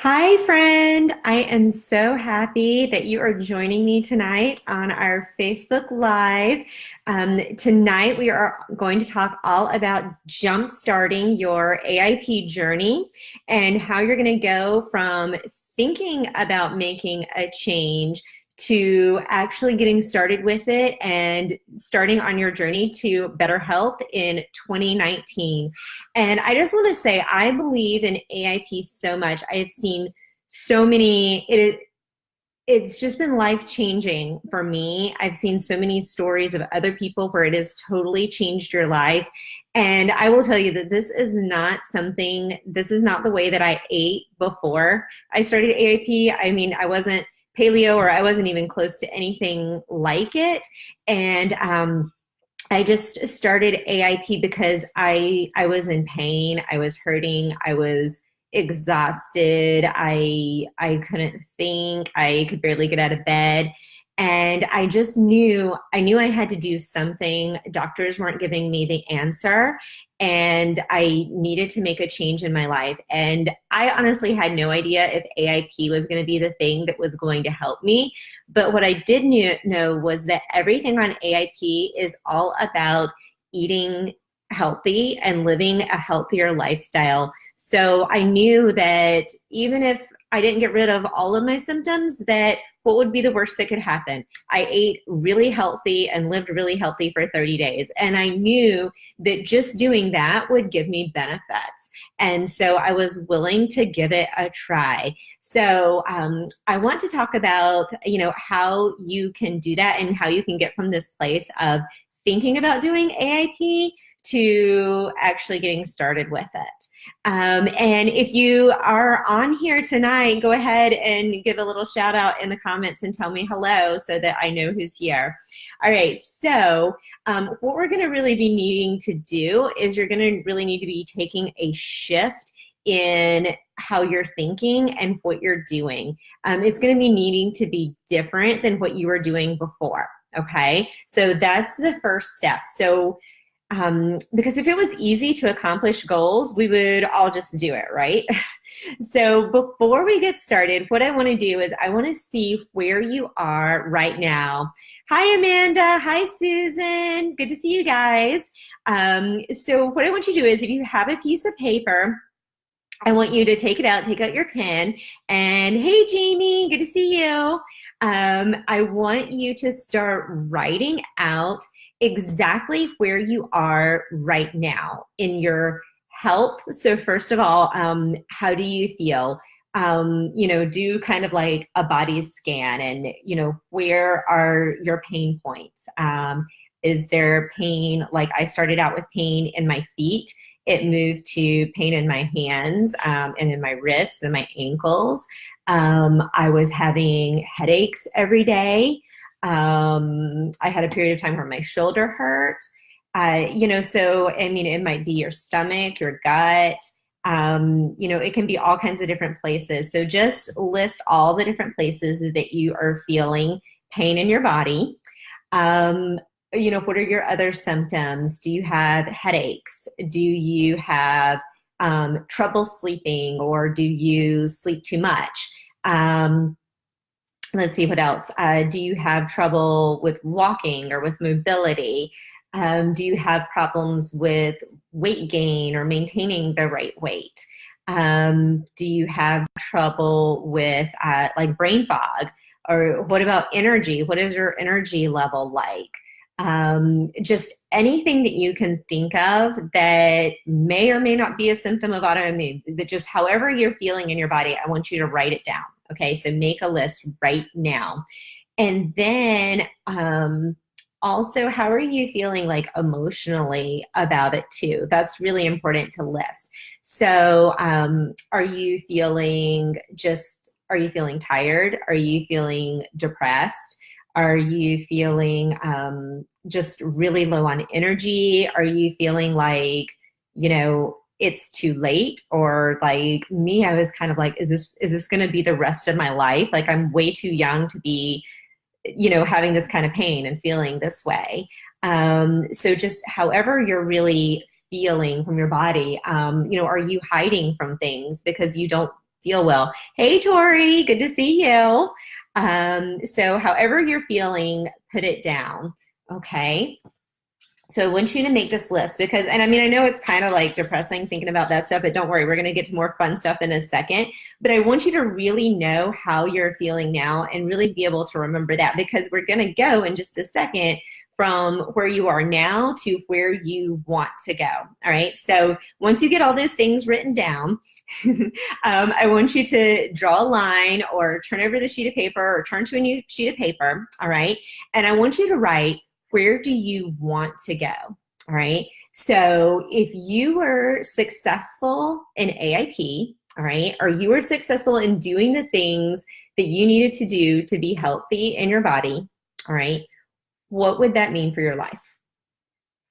Hi, friend. I am so happy that you are joining me tonight on our Facebook Live. Tonight, we are going to talk all about jump-starting your AIP journey and how you're going to go from thinking about making a change to actually getting started with it and starting on your journey to better health in 2019. And I just want to say, I believe in AIP so much. I have seen so many, it's just been life changing for me. I've seen so many stories of other people where it has totally changed your life. And I will tell you that this is not the way that I ate before I started AIP. I mean, I wasn't paleo, or I wasn't even close to anything like it. And I just started AIP because I was in pain, I was hurting, I was exhausted, I couldn't think, I could barely get out of bed. And I knew I had to do something. Doctors weren't giving me the answer, and I needed to make a change in my life. And I honestly had no idea if AIP was going to be the thing that was going to help me. But what I did know was that everything on AIP is all about eating healthy and living a healthier lifestyle. So I knew that even if I didn't get rid of all of my symptoms, that what would be the worst that could happen? I ate really healthy and lived really healthy for 30 days. And I knew that just doing that would give me benefits. And so I was willing to give it a try. So I want to talk about, how you can do that and how you can get from this place of thinking about doing AIP to actually getting started with it. And if you are on here tonight, go ahead and give a little shout out in the comments and tell me hello so that I know who's here. All right, so what we're going to really be needing to do is you're going to really need to be taking a shift in how you're thinking and what you're doing. It's going to be needing to be different than what you were doing before. Okay, so that's the first step. So because if it was easy to accomplish goals, we would all just do it, right? So before we get started, what I want to do is I want to see where you are right now. Hi, Amanda. Hi, Susan. Good to see you guys. So what I want you to do is if you have a piece of paper, I want you to take out your pen, and hey, Jamie, good to see you. I want you to start writing out exactly where you are right now in your health. So first of all, how do you feel? Do kind of like a body scan and, where are your pain points? Is there pain? Like I started out with pain in my feet. It moved to pain in my hands and in my wrists and my ankles. I was having headaches every day. I had a period of time where my shoulder hurt. So, I mean, it might be your stomach, your gut. It can be all kinds of different places. So just list all the different places that you are feeling pain in your body. What are your other symptoms? Do you have headaches? Do you have trouble sleeping, or do you sleep too much? Let's see what else. Do you have trouble with walking or with mobility? Do you have problems with weight gain or maintaining the right weight? Do you have trouble with like brain fog? Or what about energy? What is your energy level like? Just anything that you can think of that may or may not be a symptom of autoimmune, but just however you're feeling in your body, I want you to write it down. Okay, so make a list right now. And then also, how are you feeling like emotionally about it too? That's really important to list. So are you feeling tired? Are you feeling depressed? Are you feeling just really low on energy? Are you feeling like, it's too late? Or like me, I was kind of like, is this going to be the rest of my life? Like I'm way too young to be, having this kind of pain and feeling this way. So just however you're really feeling from your body, are you hiding from things because you don't feel well. Hey, Tori, good to see you. So however you're feeling, put it down, okay? So I want you to make this list because, and I mean, I know it's kind of like depressing thinking about that stuff, but don't worry, we're going to get to more fun stuff in a second. But I want you to really know how you're feeling now and really be able to remember that, because we're going to go in just a second from where you are now to where you want to go. All right. So once you get all those things written down, I want you to draw a line or turn over the sheet of paper or turn to a new sheet of paper. All right. And I want you to write, where do you want to go? All right. So if you were successful in AIP, all right, or you were successful in doing the things that you needed to do to be healthy in your body, all right, what would that mean for your life?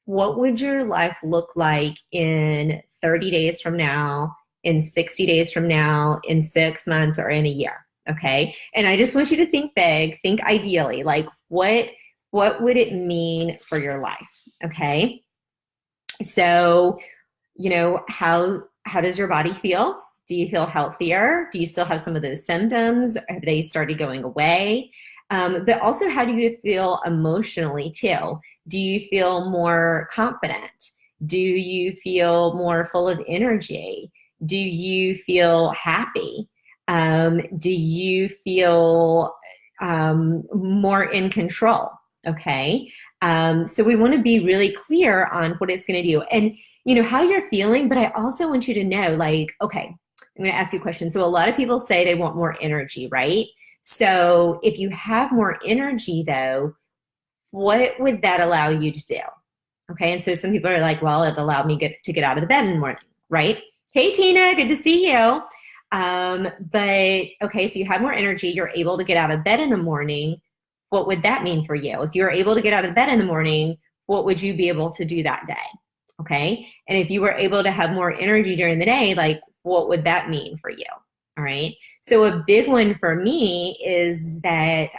What would your life look like in 30 days from now, in 60 days from now, in 6 months, or in a year? Okay. And I just want you to think big, think ideally, like what would it mean for your life? Okay. So, how does your body feel? Do you feel healthier? Do you still have some of those symptoms? Have they started going away? But also, how do you feel emotionally too? Do you feel more confident? Do you feel more full of energy? Do you feel happy? Do you feel more in control? Okay. So we want to be really clear on what it's going to do and, how you're feeling, but I also want you to know, like, okay, I'm going to ask you a question. So a lot of people say they want more energy, right? So if you have more energy though, what would that allow you to do? Okay. And so some people are like, well, it allowed me to get out of the bed in the morning, right? Hey, Tina, good to see you. But okay, so you have more energy, you're able to get out of bed in the morning. What would that mean for you? If you're able to get out of bed in the morning, what would you be able to do that day? Okay. And if you were able to have more energy during the day, like what would that mean for you? All right. So a big one for me is that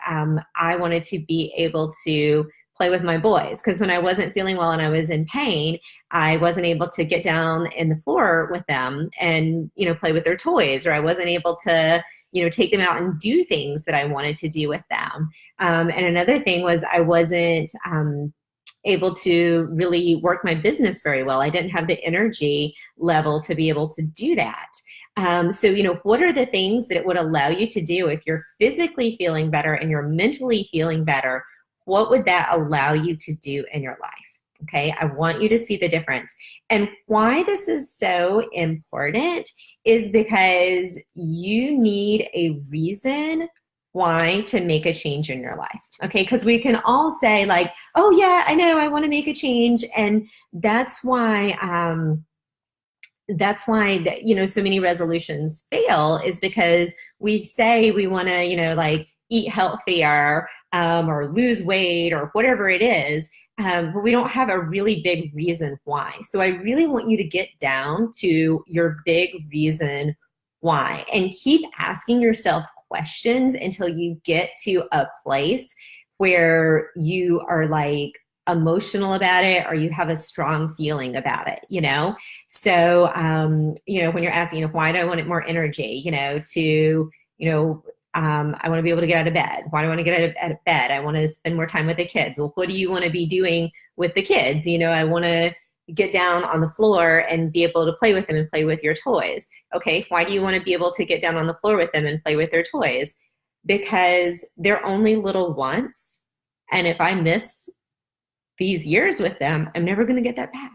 I wanted to be able to play with my boys, because when I wasn't feeling well and I was in pain, I wasn't able to get down in the floor with them and, play with their toys, or I wasn't able to, take them out and do things that I wanted to do with them. And another thing was I wasn't able to really work my business very well. I didn't have the energy level to be able to do that. So, what are the things that it would allow you to do if you're physically feeling better and you're mentally feeling better? What would that allow you to do in your life? Okay, I want you to see the difference. And why this is so important is because you need a reason why to make a change in your life. Okay, because we can all say like, oh yeah, I know I want to make a change. And that's why so many resolutions fail, is because we say we want to, like eat healthier or lose weight or whatever it is, but we don't have a really big reason why. So I really want you to get down to your big reason why and keep asking yourself questions until you get to a place where you are like emotional about it or you have a strong feeling about it, So, when you're asking, why do I want more energy, I want to be able to get out of bed. Why do I want to get out of bed? I want to spend more time with the kids. Well, what do you want to be doing with the kids? I want to get down on the floor and be able to play with them and play with your toys. Okay, why do you want to be able to get down on the floor with them and play with their toys? Because they're only little once. And if I miss these years with them, I'm never going to get that back.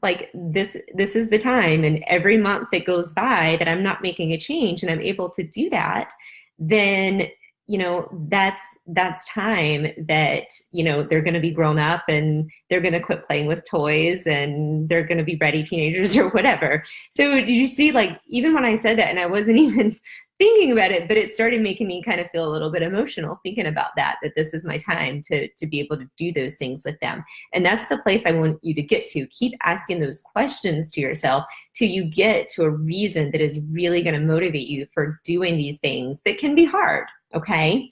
Like this is the time, and every month that goes by that I'm not making a change and I'm able to do that, then that's time that they're going to be grown up and they're going to quit playing with toys and they're going to be ready teenagers or whatever. So did you see, like, even when I said that and I wasn't even thinking about it, but it started making me kind of feel a little bit emotional thinking about that this is my time to be able to do those things with them. And that's the place I want you to get to. Keep asking those questions to yourself till you get to a reason that is really going to motivate you for doing these things that can be hard. Okay.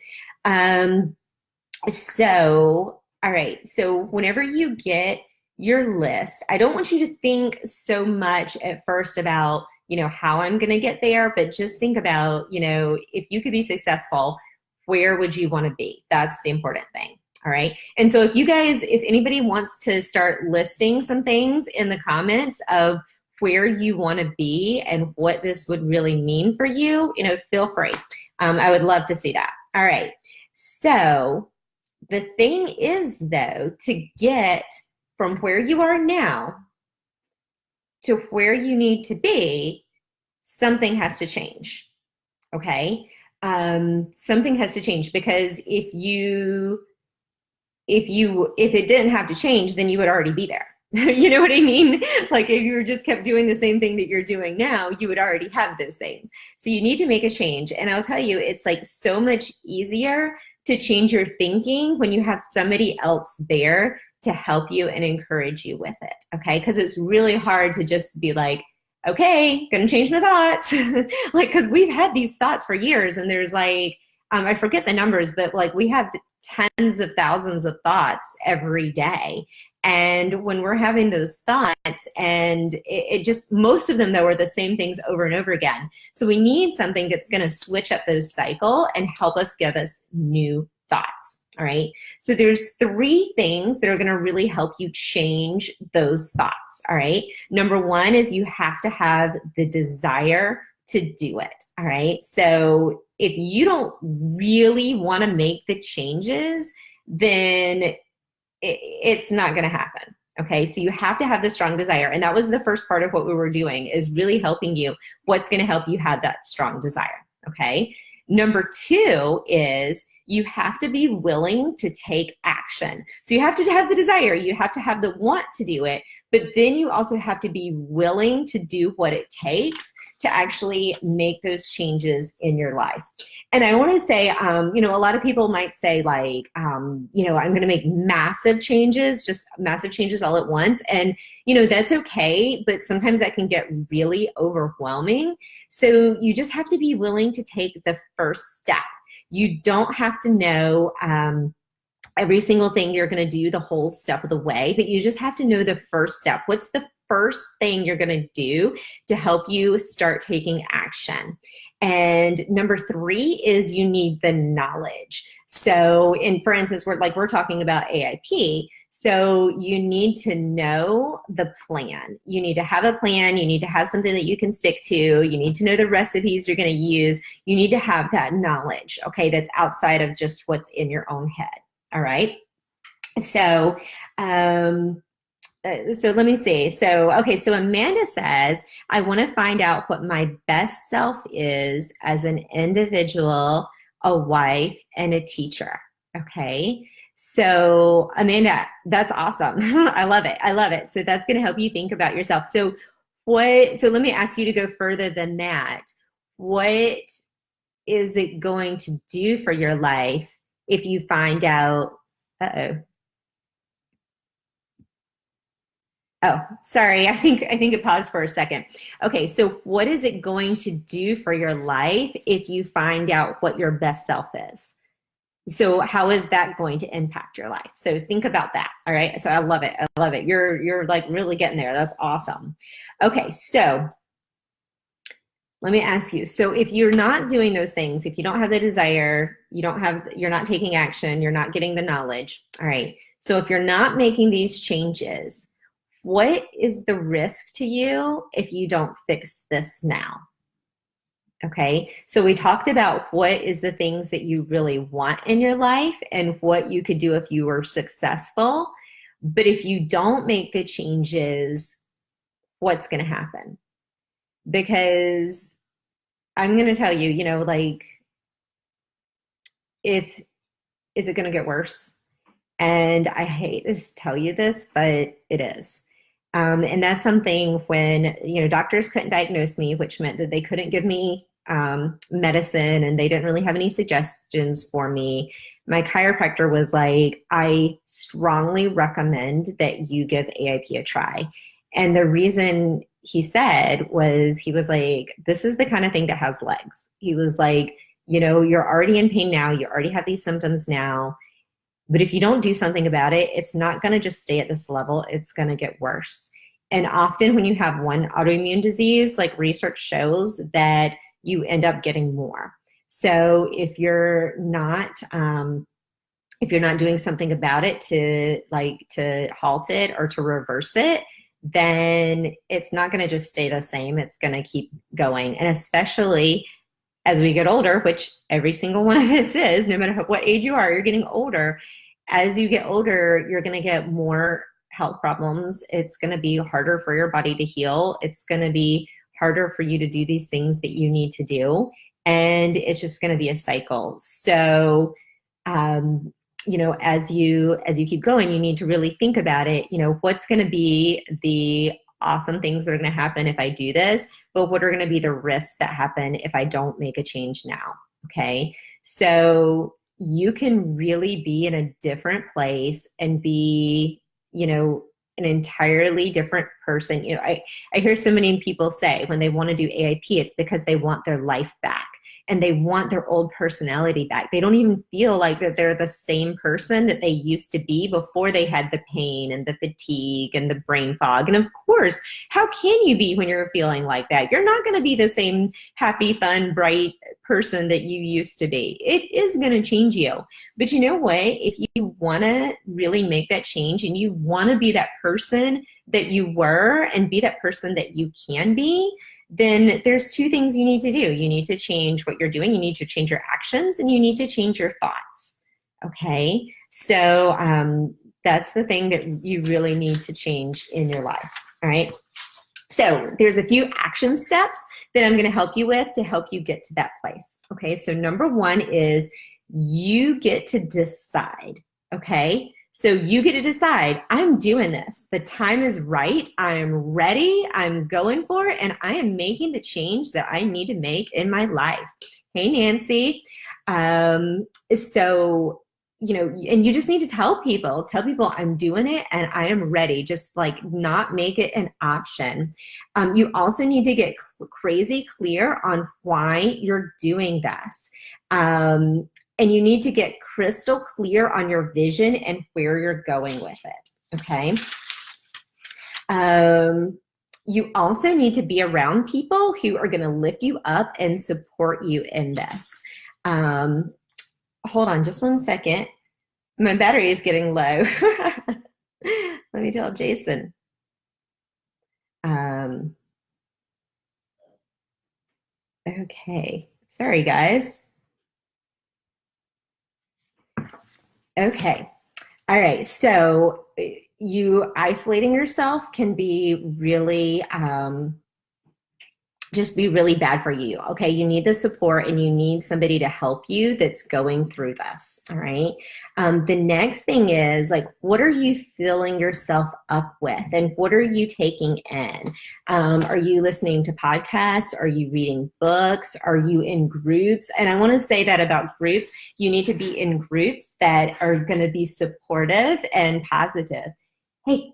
So, all right. So whenever you get your list, I don't want you to think so much at first about, how I'm going to get there, but just think about, if you could be successful, where would you want to be? That's the important thing. All right. And so if anybody wants to start listing some things in the comments of where you want to be and what this would really mean for you, feel free. I would love to see that. All right. So the thing is, though, to get from where you are now to where you need to be, something has to change. Okay. Something has to change, because if it didn't have to change, then you would already be there. You know what I mean? Like if you just kept doing the same thing that you're doing now, you would already have those things. So you need to make a change. And I'll tell you, it's like so much easier to change your thinking when you have somebody else there to help you and encourage you with it. Okay. Because it's really hard to just be like, okay, gonna change my thoughts. Like, because we've had these thoughts for years, and there's like, I forget the numbers, but like we have tens of thousands of thoughts every day. And when we're having those thoughts, and it just, most of them though are the same things over and over again. So we need something that's going to switch up those cycle and help us give us new thoughts. All right. So there's 3 things that are going to really help you change those thoughts. All right. Number 1 is you have to have the desire to do it. All right. So if you don't really want to make the changes, then it's not going to happen. Okay. So you have to have the strong desire. And that was the first part of what we were doing, is really helping you. What's going to help you have that strong desire? Okay. Number 2 is you have to be willing to take action. So you have to have the desire, you have to have the want to do it, but then you also have to be willing to do what it takes to actually make those changes in your life. And I want to say, a lot of people might say like, I'm going to make massive changes, just massive changes all at once. And, that's okay, but sometimes that can get really overwhelming. So you just have to be willing to take the first step. You don't have to know every single thing you're going to do the whole step of the way, but you just have to know the first step. What's the first thing you're going to do to help you start taking action? And number 3 is you need the knowledge. So for instance, we're talking about AIP. So you need to know the plan. You need to have a plan. You need to have something that you can stick to. You need to know the recipes you're going to use. You need to have that knowledge, okay, that's outside of just what's in your own head. All right. So, so let me see. So Amanda says, I want to find out what my best self is as an individual, a wife, and a teacher. Okay. So Amanda, that's awesome. I love it. I love it. So that's going to help you think about yourself. So let me ask you to go further than that. What is it going to do for your life if you find out, Oh, sorry. I think it paused for a second. Okay, so what is it going to do for your life if you find out what your best self is? So how is that going to impact your life? So think about that. All right. So I love it. I love it. You're like really getting there. That's awesome. Okay, so let me ask you. So if you're not doing those things, if you don't have the desire, you're not taking action, you're not getting the knowledge. All right. So if you're not making these changes, what is the risk to you if you don't fix this now? Okay, so we talked about what is the things that you really want in your life and what you could do if you were successful. But if you don't make the changes, what's going to happen? Because I'm going to tell you, is it going to get worse? And I hate to tell you this, but it is. And that's something when, doctors couldn't diagnose me, which meant that they couldn't give me medicine, and they didn't really have any suggestions for me. My chiropractor was like, I strongly recommend that you give AIP a try. And the reason he said was, he was like, this is the kind of thing that has legs. He was like, you're already in pain now. You already have these symptoms now. But if you don't do something about it, it's not going to just stay at this level. It's going to get worse. And often when you have one autoimmune disease, like research shows that you end up getting more. So if you're not doing something about it to halt it or to reverse it, then it's not going to just stay the same. It's going to keep going. And especially as we get older, which every single one of us is, no matter what age you are, you're getting older. As you get older, you're going to get more health problems. It's going to be harder for your body to heal. It's going to be harder for you to do these things that you need to do. And it's just going to be a cycle. So, as you keep going, you need to really think about it. What's going to be the awesome things that are going to happen if I do this, but what are going to be the risks that happen if I don't make a change now? Okay. So you can really be in a different place and be, an entirely different person. I hear so many people say when they want to do AIP, it's because they want their life back and they want their old personality back. They don't even feel like that they're the same person that they used to be before they had the pain and the fatigue and the brain fog. And of course, how can you be when you're feeling like that? You're not going to be the same happy, fun, bright person that you used to be. It is going to change you. But you know what? If you want to really make that change and you want to be that person that you were and be that person that you can be, then there's two things you need to do. You need to change what you're doing. You need to change your actions and you need to change your thoughts. Okay. So that's the thing that you really need to change in your life. All right. So there's a few action steps that I'm going to help you with to help you get to that place. Okay. So number one is you get to decide. Okay. So you get to decide, I'm doing this. The time is right. I'm ready. I'm going for it. And I am making the change that I need to make in my life. Hey, Nancy. And you just need to tell people I'm doing it and I am ready. Just like not make it an option. You also need to get crazy clear on why you're doing this. And you need to get crystal clear on your vision and where you're going with it, okay? You also need to be around people who are gonna lift you up and support you in this. Hold on just one second. My battery is getting low. Let me tell Jason. Okay, sorry guys. Okay. All right. So you isolating yourself can be really, just be really bad for you. Okay. You need the support and you need somebody to help you that's going through this. All right. The next thing is like, what are you filling yourself up with and what are you taking in? Are you listening to podcasts? Are you reading books? Are you in groups? And I want to say that about groups, you need to be in groups that are going to be supportive and positive. Hey,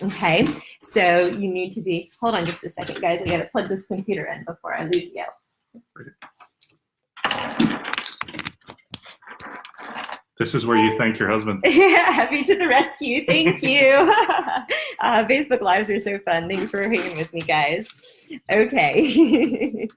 okay, so you need to be, hold on just a second, guys. I got to plug this computer in before I lose you. This is where you thank your husband. Yeah, happy to the rescue. Thank you. Facebook Lives are so fun. Thanks for hanging with me, guys. Okay.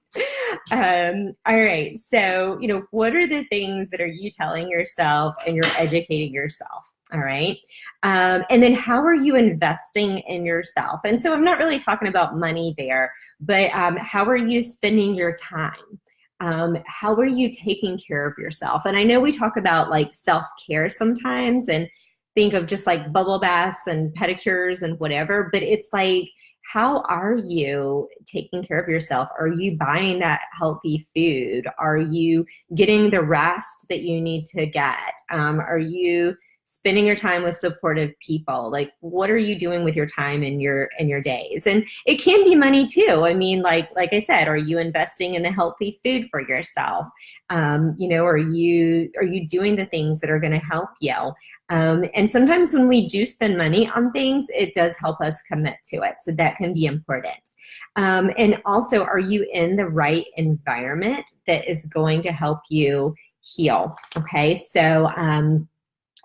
All right. So, what are the things that are you telling yourself and you're educating yourself? All right. And then how are you investing in yourself? And so I'm not really talking about money there, but how are you spending your time? How are you taking care of yourself? And I know we talk about like self-care sometimes and think of just like bubble baths and pedicures and whatever, but it's like, how are you taking care of yourself? Are you buying that healthy food? Are you getting the rest that you need to get? Are you spending your time with supportive people? Like, what are you doing with your time and your days? And it can be money too. I mean, like I said, are you investing in the healthy food for yourself? Are you doing the things that are going to help you? And sometimes when we do spend money on things, it does help us commit to it. So that can be important. And also, are you in the right environment that is going to help you heal? Okay, so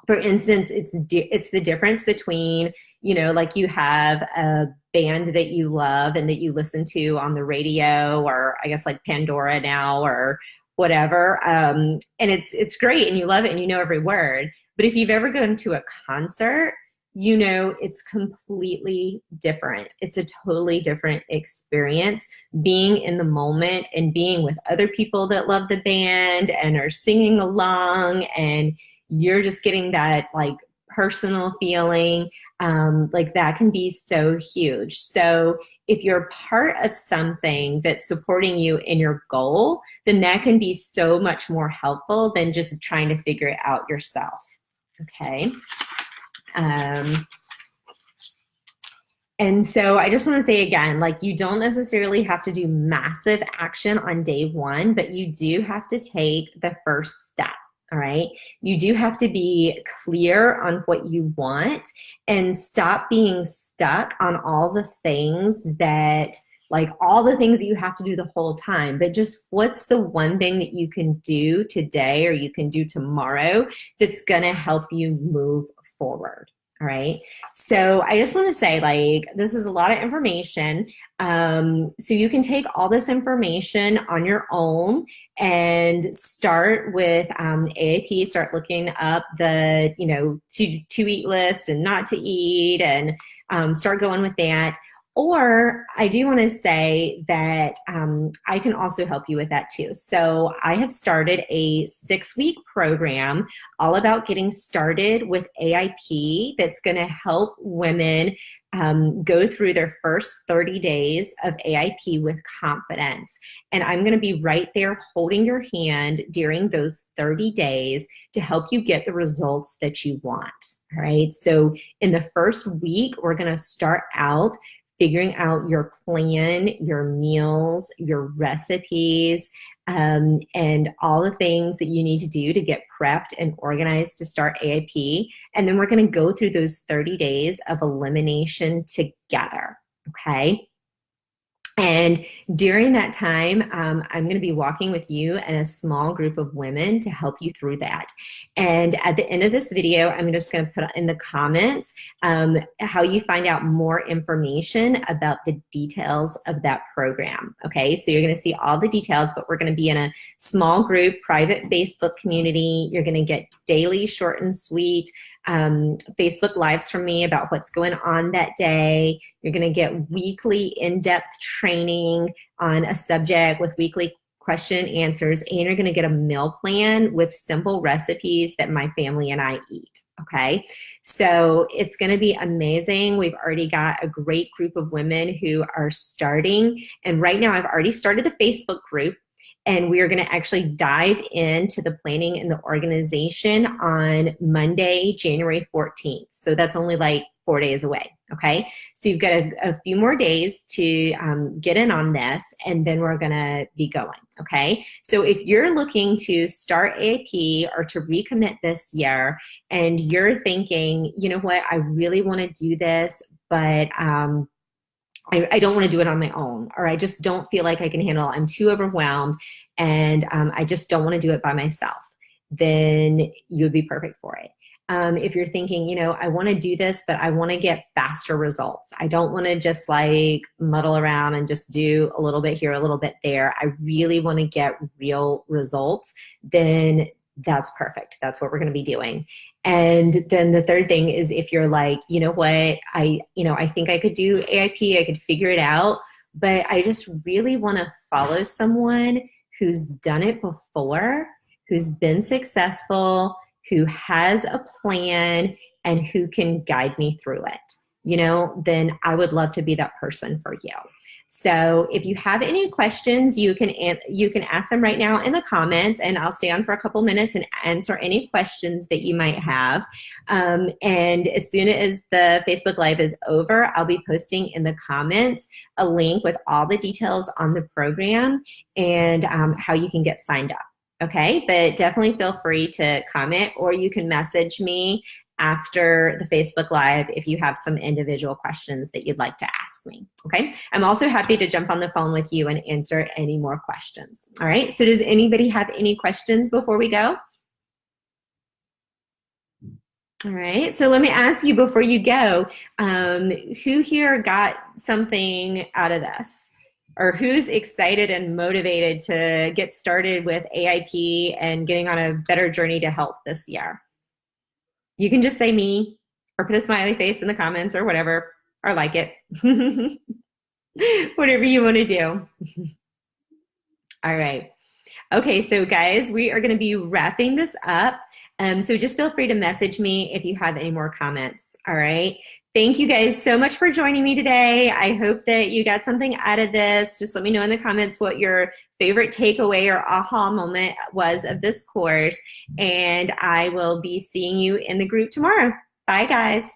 For instance, it's the difference between, like you have a band that you love and that you listen to on the radio, or I guess like Pandora now or whatever. And it's great and you love it and you know every word. But if you've ever gone to a concert, it's completely different. It's a totally different experience being in the moment and being with other people that love the band and are singing along, and you're just getting that like personal feeling. Like that can be so huge. So if you're part of something that's supporting you in your goal, then that can be so much more helpful than just trying to figure it out yourself. Okay. And so I just want to say again, like you don't necessarily have to do massive action on day one, but you do have to take the first step. All right. You do have to be clear on what you want and stop being stuck on all the things that you have to do the whole time, but just what's the one thing that you can do today or you can do tomorrow that's going to help you move forward. All right. So I just want to say, like, this is a lot of information. So you can take all this information on your own and start with AIP, start looking up the, to eat list and not to eat, and start going with that. Or I do want to say that I can also help you with that too. So I have started a 6-week program all about getting started with AIP that's going to help women go through their first 30 days of AIP with confidence. And I'm going to be right there holding your hand during those 30 days to help you get the results that you want. All right. So in the first week, we're going to start out figuring out your plan, your meals, your recipes, and all the things that you need to do to get prepped and organized to start AIP. And then we're going to go through those 30 days of elimination together, okay? And during that time, I'm going to be walking with you and a small group of women to help you through that. And at the end of this video, I'm just going to put in the comments how you find out more information about the details of that program. Okay, so you're going to see all the details, but we're going to be in a small group, private Facebook community. You're going to get daily, short and sweet Facebook Lives from me about what's going on that day. You're going to get weekly in-depth training on a subject with weekly question and answers, and you're going to get a meal plan with simple recipes that my family and I eat. Okay, so it's going to be amazing. We've already got a great group of women who are starting, and right now I've already started the Facebook group. And we are going to actually dive into the planning and the organization on Monday, January 14th. So that's only like 4 days away, okay? So you've got a few more days to get in on this, and then we're going to be going, okay? So if you're looking to start AIP or to recommit this year, and you're thinking, you know what, I really want to do this, but I don't want to do it on my own, or I just don't feel like I can handle it. I'm too overwhelmed, and I just don't want to do it by myself, then you would be perfect for it. If you're thinking, I want to do this, but I want to get faster results. I don't want to just like muddle around and just do a little bit here, a little bit there. I really want to get real results. Then that's perfect. That's what we're going to be doing. And then the third thing is, if you're like, you know what, I think I could do AIP, I could figure it out, but I just really want to follow someone who's done it before, who's been successful, who has a plan, and who can guide me through it, then I would love to be that person for you. So if you have any questions, you can ask them right now in the comments, and I'll stay on for a couple minutes and answer any questions that you might have. And as soon as the Facebook Live is over, I'll be posting in the comments a link with all the details on the program and how you can get signed up. Okay, but definitely feel free to comment, or you can message me after the Facebook Live if you have some individual questions that you'd like to ask me. Okay, I'm also happy to jump on the phone with you and answer any more questions. All right, so does anybody have any questions before we go? All right. So let me ask you before you go, who here got something out of this? Or who's excited and motivated to get started with AIP and getting on a better journey to health this year? You can just say me or put a smiley face in the comments or whatever, or like it. Whatever you want to do. All right. Okay, so guys, we are going to be wrapping this up. So just feel free to message me if you have any more comments. All right. Thank you guys so much for joining me today. I hope that you got something out of this. Just let me know in the comments what your favorite takeaway or aha moment was of this course. And I will be seeing you in the group tomorrow. Bye, guys.